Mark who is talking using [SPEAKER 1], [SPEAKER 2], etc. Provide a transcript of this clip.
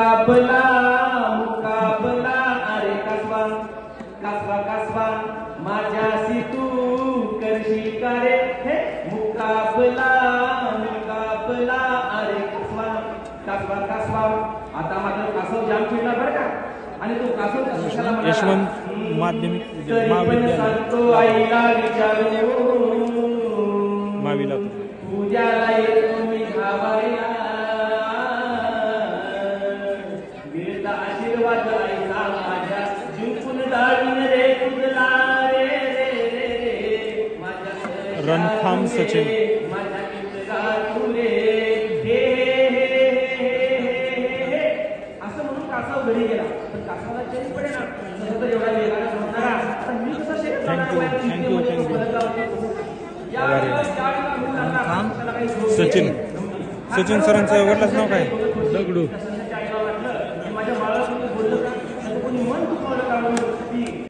[SPEAKER 1] मुकाबला मुकाबला अरे कसवा कसवा कसवा माझ्याशी तू करशी का रे हे मुकाबला मुकाबला अरे कसवा कसवा कसवा आता मात्र कासव जाम फिरला बरं का आणि तो कासव कशाला म्हणाला
[SPEAKER 2] यशवंत माध्यमिक
[SPEAKER 1] सांगतो आईला विचारू
[SPEAKER 2] मावीला
[SPEAKER 1] पूजाला येतो मी घावायला मिळता आशीर्वाद आईचा माझ्या जिंकून दाडून रे तुझला रे रे रे रे माझ्या
[SPEAKER 2] रणखाम सचिन
[SPEAKER 1] माझ्या मित्र तुरे हे असं म्हणून कासव घरी गेला पण कासवाला चेंज पडे ना तर एवढा वेगाने होणारा आता मी कसं शेत
[SPEAKER 2] सचिन सचिन सरांचं वडिलांचं नाव काय दगडू
[SPEAKER 1] माझ्या बाळाला कोणी बोललं का कोणी मन दुखावलं का